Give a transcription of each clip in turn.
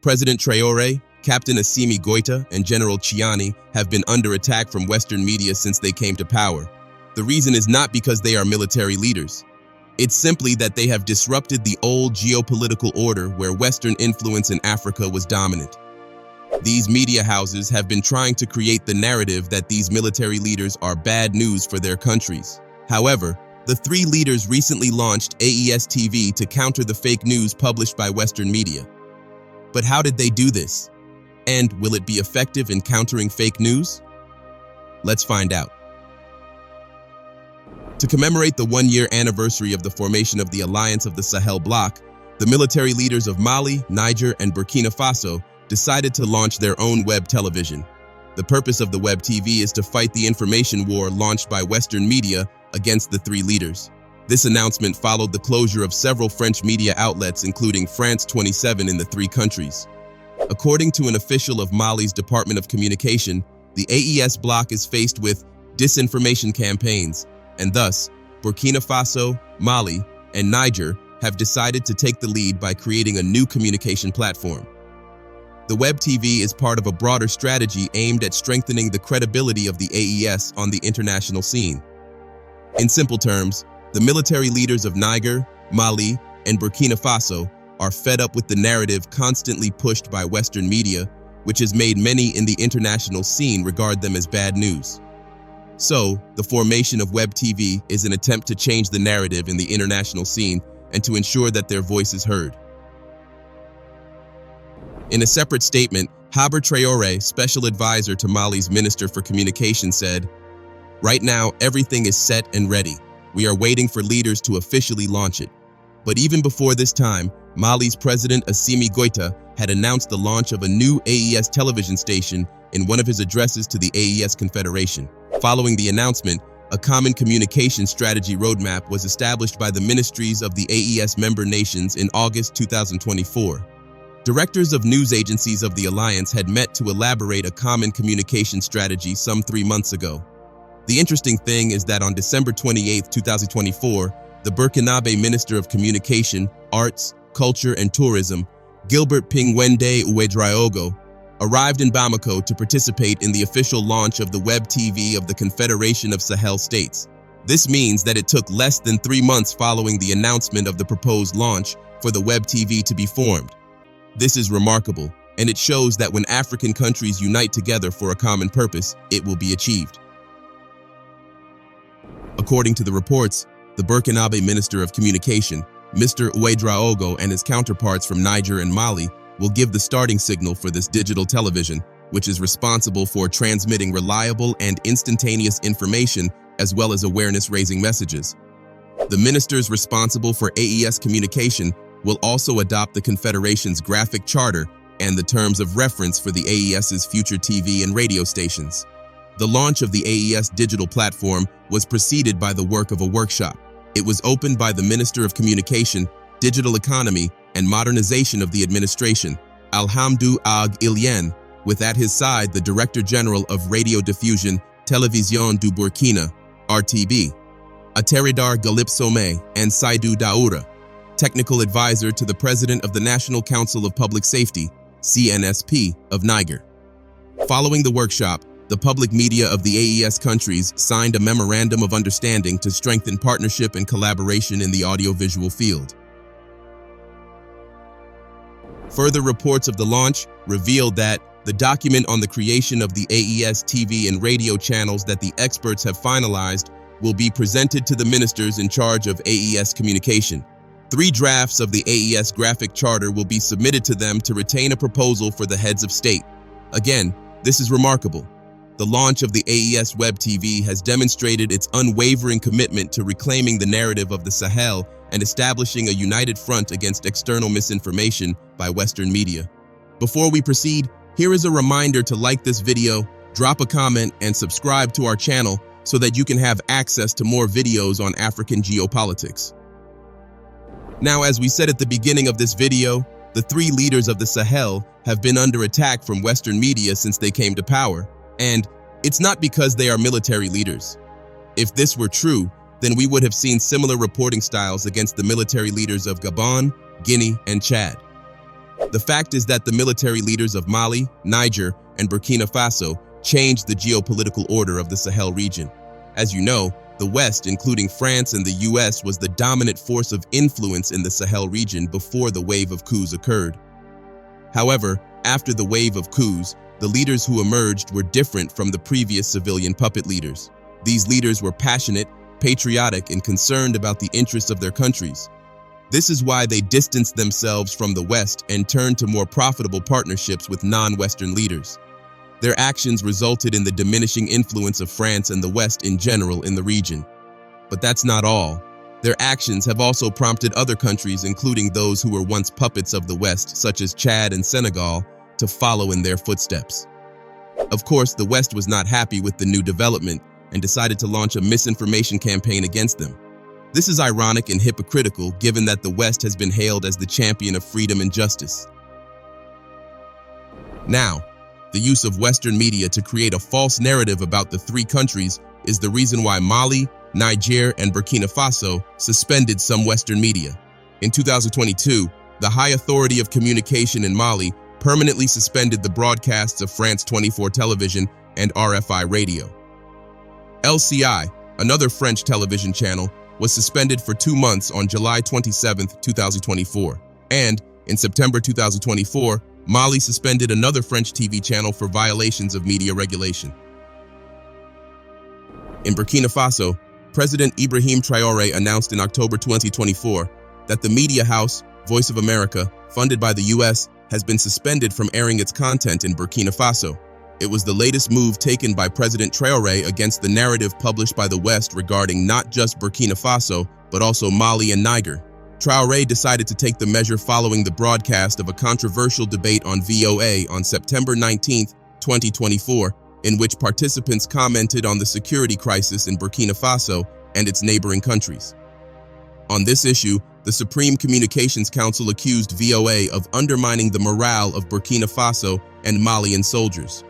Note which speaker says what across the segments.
Speaker 1: President Traore, Captain Assimi Goïta, and General Tchiani have been under attack from Western media since they came to power. The reason is not because they are military leaders. It's simply that they have disrupted the old geopolitical order where Western influence in Africa was dominant. These media houses have been trying to create the narrative that these military leaders are bad news for their countries. However, the three leaders recently launched AES TV to counter the fake news published by Western media. But how did they do this? And will it be effective in countering fake news? Let's find out. To commemorate the one-year anniversary of the formation of the Alliance of the Sahel bloc, the military leaders of Mali, Niger, and Burkina Faso decided to launch their own web television. The purpose of the web TV is to fight the information war launched by Western media against the three leaders. This announcement followed the closure of several French media outlets, including France 27 in the three countries. According to an official of Mali's Department of Communication, the AES bloc is faced with disinformation campaigns, and thus, Burkina Faso, Mali, and Niger have decided to take the lead by creating a new communication platform. The web TV is part of a broader strategy aimed at strengthening the credibility of the AES on the international scene. In simple terms, the military leaders of Niger, Mali, and Burkina Faso are fed up with the narrative constantly pushed by Western media, which has made many in the international scene regard them as bad news. So, the formation of web TV is an attempt to change the narrative in the international scene and to ensure that their voice is heard. In a separate statement, Traore, special advisor to Mali's Minister for Communication, said, "Right now, everything is set and ready. We are waiting for leaders to officially launch it." But even before this time, Mali's President Assimi Goïta had announced the launch of a new AES television station in one of his addresses to the AES Confederation. Following the announcement, a common communication strategy roadmap was established by the ministries of the AES member nations in August 2024. Directors of news agencies of the alliance had met to elaborate a common communication strategy some 3 months ago. The interesting thing is that on December 28, 2024, the Burkinabe Minister of Communication, Arts, Culture and Tourism, Gilbert Pingwende Ouedraogo, arrived in Bamako to participate in the official launch of the web TV of the Confederation of Sahel States. This means that it took less than 3 months following the announcement of the proposed launch for the web TV to be formed. This is remarkable, and it shows that when African countries unite together for a common purpose, it will be achieved. According to the reports, the Burkinabe Minister of Communication, Mr. Ouedraogo, and his counterparts from Niger and Mali will give the starting signal for this digital television, which is responsible for transmitting reliable and instantaneous information as well as awareness-raising messages. The ministers responsible for AES communication will also adopt the Confederation's graphic charter and the terms of reference for the AES's future TV and radio stations. The launch of the AES digital platform was preceded by the work of a workshop. It was opened by the Minister of Communication, Digital Economy, and Modernization of the Administration, Alhamdou Ag Ilien, with at his side the Director General of Radio Diffusion, Télévision du Burkina, RTB, Ateridar Galip Somé, and Saidou Daoura, Technical Advisor to the President of the National Council of Public Safety, CNSP, of Niger. Following the workshop, the public media of the AES countries signed a memorandum of understanding to strengthen partnership and collaboration in the audiovisual field. Further reports of the launch revealed that the document on the creation of the AES TV and radio channels that the experts have finalized will be presented to the ministers in charge of AES communication. 3 drafts of the AES graphic charter will be submitted to them to retain a proposal for the heads of state. Again, this is remarkable. The launch of the AES Web TV has demonstrated its unwavering commitment to reclaiming the narrative of the Sahel and establishing a united front against external misinformation by Western media. Before we proceed, here is a reminder to like this video, drop a comment, and subscribe to our channel so that you can have access to more videos on African geopolitics. Now, as we said at the beginning of this video, the 3 leaders of the Sahel have been under attack from Western media since they came to power, and it's not because they are military leaders. If this were true, then we would have seen similar reporting styles against the military leaders of Gabon, Guinea, and Chad. The fact is that the military leaders of Mali, Niger, and Burkina Faso changed the geopolitical order of the Sahel region. As you know, the West, including France and the US, was the dominant force of influence in the Sahel region before the wave of coups occurred. However, after the wave of coups, the leaders who emerged were different from the previous civilian puppet leaders. These leaders were passionate, patriotic, and concerned about the interests of their countries. This is why they distanced themselves from the West and turned to more profitable partnerships with non-Western leaders. Their actions resulted in the diminishing influence of France and the West in general in the region. But that's not all. Their actions have also prompted other countries, including those who were once puppets of the West, such as Chad and Senegal, to follow in their footsteps. Of course, the West was not happy with the new development and decided to launch a misinformation campaign against them. This is ironic and hypocritical, given that the West has been hailed as the champion of freedom and justice. Now, the use of Western media to create a false narrative about the three countries is the reason why Mali, Niger, and Burkina Faso suspended some Western media. In 2022, the High Authority of Communication in Mali permanently suspended the broadcasts of France 24 television and RFI radio. LCI, another French television channel, was suspended for 2 months on July 27, 2024. And, in September 2024, Mali suspended another French TV channel for violations of media regulation. In Burkina Faso, President Ibrahim Traore announced in October 2024 that the media house, Voice of America, funded by the US, has been suspended from airing its content in Burkina Faso. It was the latest move taken by President Traore against the narrative published by the West regarding not just Burkina Faso, but also Mali and Niger. Traore decided to take the measure following the broadcast of a controversial debate on VOA on September 19, 2024, in which participants commented on the security crisis in Burkina Faso and its neighboring countries. On this issue, the Supreme Communications Council accused VOA of undermining the morale of Burkina Faso and Malian soldiers.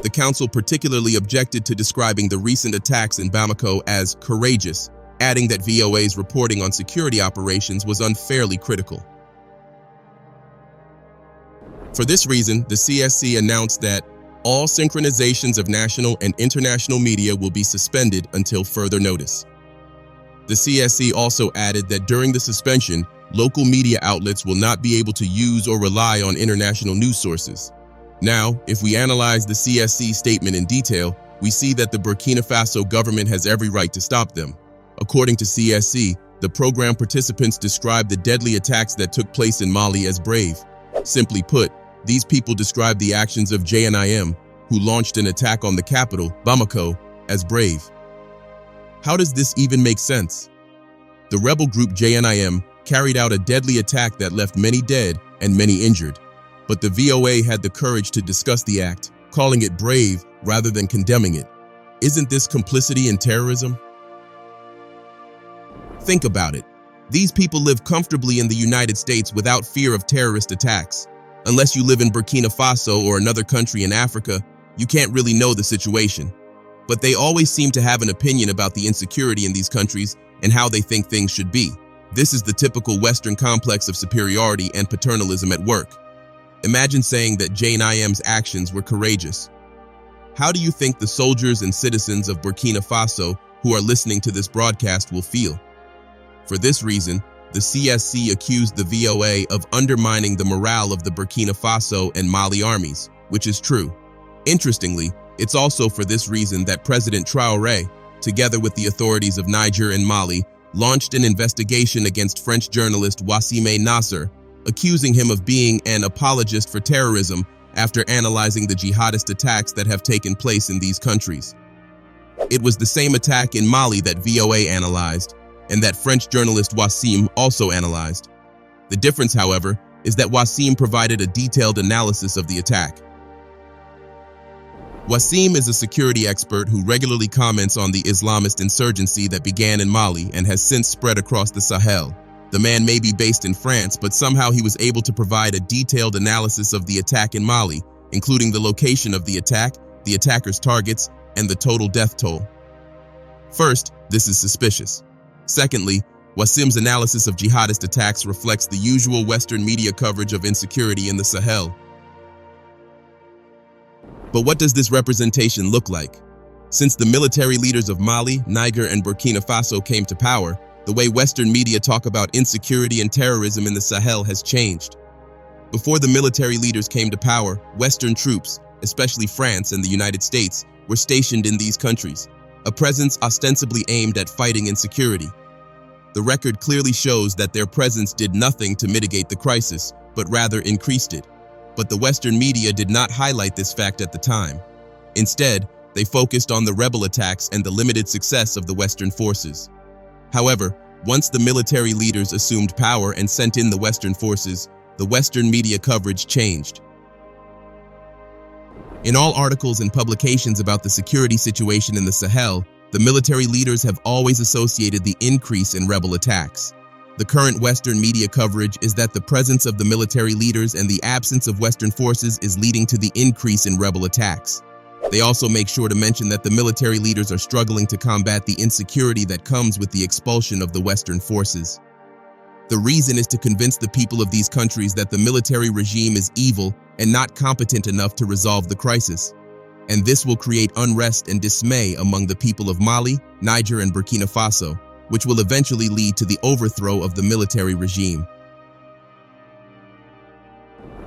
Speaker 1: The council particularly objected to describing the recent attacks in Bamako as courageous, adding that VOA's reporting on security operations was unfairly critical. For this reason, the CSC announced that all synchronizations of national and international media will be suspended until further notice. The CSC also added that during the suspension, local media outlets will not be able to use or rely on international news sources. Now, if we analyze the CSC statement in detail, we see that the Burkina Faso government has every right to stop them. According to CSC, the program participants described the deadly attacks that took place in Mali as brave. Simply put, these people described the actions of JNIM, who launched an attack on the capital, Bamako, as brave. How does this even make sense? The rebel group JNIM carried out a deadly attack that left many dead and many injured. But the VOA had the courage to discuss the act, calling it brave rather than condemning it. Isn't this complicity in terrorism? Think about it. These people live comfortably in the United States without fear of terrorist attacks. Unless you live in Burkina Faso or another country in Africa, you can't really know the situation. But they always seem to have an opinion about the insecurity in these countries and how they think things should be. This is the typical Western complex of superiority and paternalism at work. Imagine saying that JNIM's actions were courageous. How do you think the soldiers and citizens of Burkina Faso who are listening to this broadcast will feel? For this reason, the CSC accused the VOA of undermining the morale of the Burkina Faso and Mali armies, which is true. Interestingly, it's also for this reason that President Traore, together with the authorities of Niger and Mali, launched an investigation against French journalist Wassime Nasser, accusing him of being an apologist for terrorism after analyzing the jihadist attacks that have taken place in these countries. It was the same attack in Mali that VOA analyzed, and that French journalist Wassime also analyzed. The difference, however, is that Wassime provided a detailed analysis of the attack. Wassime is a security expert who regularly comments on the Islamist insurgency that began in Mali and has since spread across the Sahel. The man may be based in France, but somehow he was able to provide a detailed analysis of the attack in Mali, including the location of the attack, the attacker's targets, and the total death toll. First, this is suspicious. Secondly, Wassim's analysis of jihadist attacks reflects the usual Western media coverage of insecurity in the Sahel. But what does this representation look like? Since the military leaders of Mali, Niger, and Burkina Faso came to power, the way Western media talk about insecurity and terrorism in the Sahel has changed. Before the military leaders came to power, Western troops, especially France and the United States, were stationed in these countries, a presence ostensibly aimed at fighting insecurity. The record clearly shows that their presence did nothing to mitigate the crisis, but rather increased it. But the Western media did not highlight this fact at the time. Instead, they focused on the rebel attacks and the limited success of the Western forces. However, once the military leaders assumed power and sent in the Western forces, the Western media coverage changed. In all articles and publications about the security situation in the Sahel, the military leaders have always associated the increase in rebel attacks. The current Western media coverage is that the presence of the military leaders and the absence of Western forces is leading to the increase in rebel attacks. They also make sure to mention that the military leaders are struggling to combat the insecurity that comes with the expulsion of the Western forces. The reason is to convince the people of these countries that the military regime is evil and not competent enough to resolve the crisis. And this will create unrest and dismay among the people of Mali, Niger, and Burkina Faso, which will eventually lead to the overthrow of the military regime.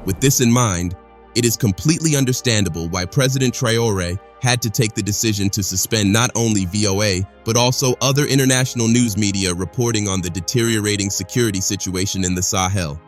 Speaker 1: With this in mind, it is completely understandable why President Traore had to take the decision to suspend not only VOA, but also other international news media reporting on the deteriorating security situation in the Sahel.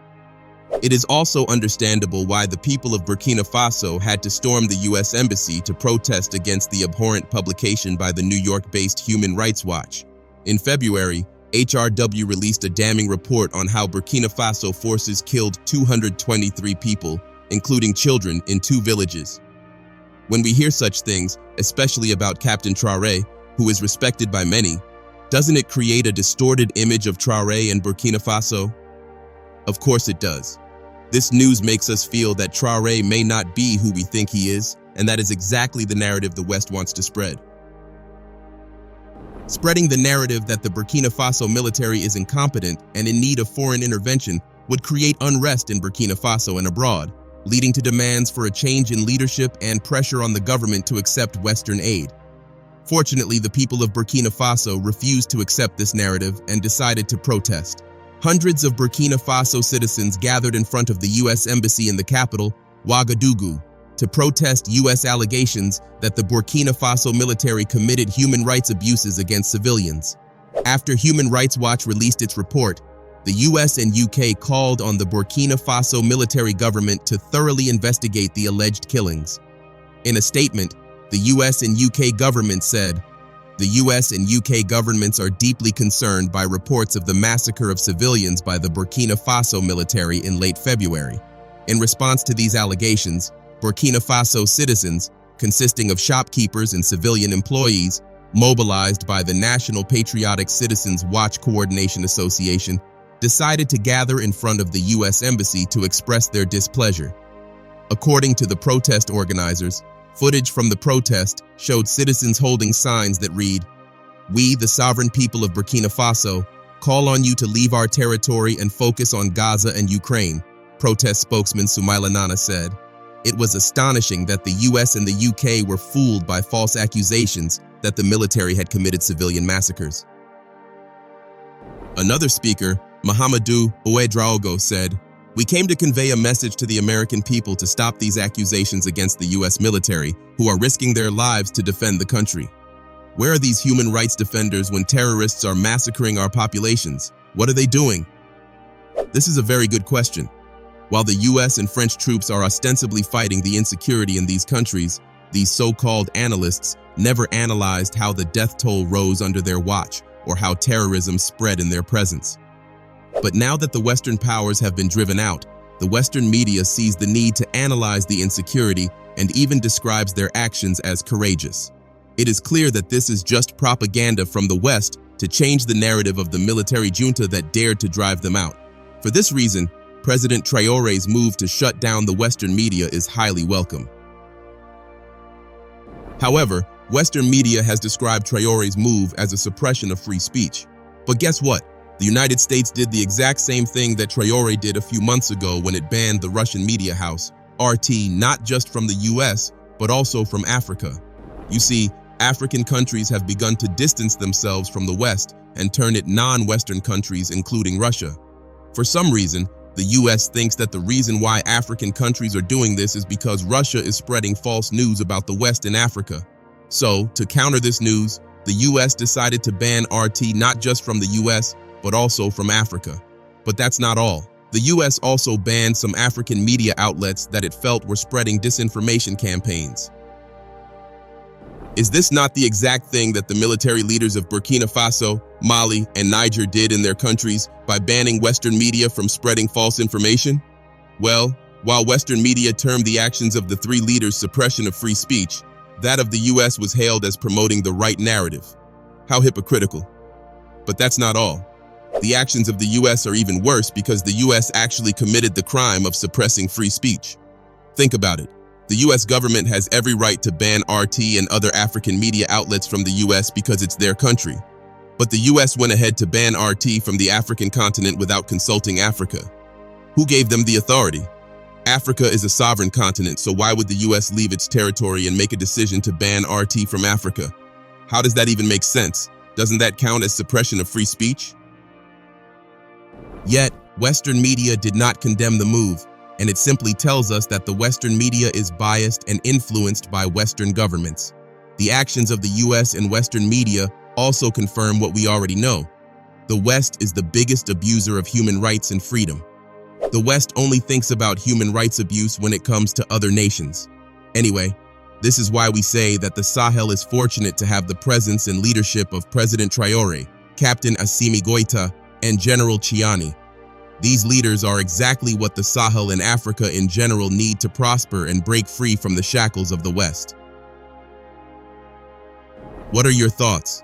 Speaker 1: It is also understandable why the people of Burkina Faso had to storm the U.S. Embassy to protest against the abhorrent publication by the New York-based Human Rights Watch. In February, HRW released a damning report on how Burkina Faso forces killed 223 people, including children, in 2 villages. When we hear such things, especially about Captain Traore, who is respected by many, doesn't it create a distorted image of Traore and Burkina Faso? Of course it does. This news makes us feel that Traore may not be who we think he is, and that is exactly the narrative the West wants to spread. Spreading the narrative that the Burkina Faso military is incompetent and in need of foreign intervention would create unrest in Burkina Faso and abroad, leading to demands for a change in leadership and pressure on the government to accept Western aid. Fortunately, the people of Burkina Faso refused to accept this narrative and decided to protest. Hundreds of Burkina Faso citizens gathered in front of the U.S. Embassy in the capital, Ouagadougou, to protest U.S. allegations that the Burkina Faso military committed human rights abuses against civilians. After Human Rights Watch released its report, the US and UK called on the Burkina Faso military government to thoroughly investigate the alleged killings. In a statement, the US and UK government said, "The US and UK governments are deeply concerned by reports of the massacre of civilians by the Burkina Faso military in late February. In response to these allegations, Burkina Faso citizens, consisting of shopkeepers and civilian employees, mobilized by the National Patriotic Citizens Watch Coordination Association, decided to gather in front of the U.S. Embassy to express their displeasure. According to the protest organizers, footage from the protest showed citizens holding signs that read, "We, the sovereign people of Burkina Faso, call on you to leave our territory and focus on Gaza and Ukraine," protest spokesman Soumaila Nana said. It was astonishing that the US and the UK were fooled by false accusations that the military had committed civilian massacres. Another speaker, Mahamadou Ouedraogo, said, "We came to convey a message to the American people to stop these accusations against the US military, who are risking their lives to defend the country. Where are these human rights defenders when terrorists are massacring our populations? What are they doing?" This is a very good question. While the US and French troops are ostensibly fighting the insecurity in these countries, these so-called analysts never analyzed how the death toll rose under their watch or how terrorism spread in their presence. But now that the Western powers have been driven out, the Western media sees the need to analyze the insecurity and even describes their actions as courageous. It is clear that this is just propaganda from the West to change the narrative of the military junta that dared to drive them out. For this reason, President Traore's move to shut down the Western media is highly welcome. However, Western media has described Traore's move as a suppression of free speech. But guess what? The United States did the exact same thing that Traore did a few months ago when it banned the Russian media house, RT, not just from the US, but also from Africa. You see, African countries have begun to distance themselves from the West and turn it non-Western countries, including Russia. For some reason, the US thinks that the reason why African countries are doing this is because Russia is spreading false news about the West in Africa. So, to counter this news, the US decided to ban RT not just from the US, but also from Africa. But that's not all. The US also banned some African media outlets that it felt were spreading disinformation campaigns. Is this not the exact thing that the military leaders of Burkina Faso, Mali, and Niger did in their countries by banning Western media from spreading false information? Well, while Western media termed the actions of the three leaders suppression of free speech, that of the US was hailed as promoting the right narrative. How hypocritical. But that's not all. The actions of the US are even worse because the US actually committed the crime of suppressing free speech. Think about it. The US government has every right to ban RT and other African media outlets from the US because it's their country. But the US went ahead to ban RT from the African continent without consulting Africa. Who gave them the authority? Africa is a sovereign continent, so why would the US leave its territory and make a decision to ban RT from Africa? How does that even make sense? Doesn't that count as suppression of free speech? Yet, Western media did not condemn the move, and it simply tells us that the Western media is biased and influenced by Western governments. The actions of the US and Western media also confirm what we already know. The West is the biggest abuser of human rights and freedom. The West only thinks about human rights abuse when it comes to other nations. Anyway, this is why we say that the Sahel is fortunate to have the presence and leadership of President Traore, Captain Assimi Goïta, and General Tchiani. These leaders are exactly what the Sahel and Africa in general need to prosper and break free from the shackles of the West. What are your thoughts?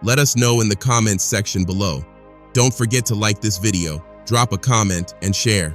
Speaker 1: Let us know in the comments section below. Don't forget to like this video, drop a comment, and share.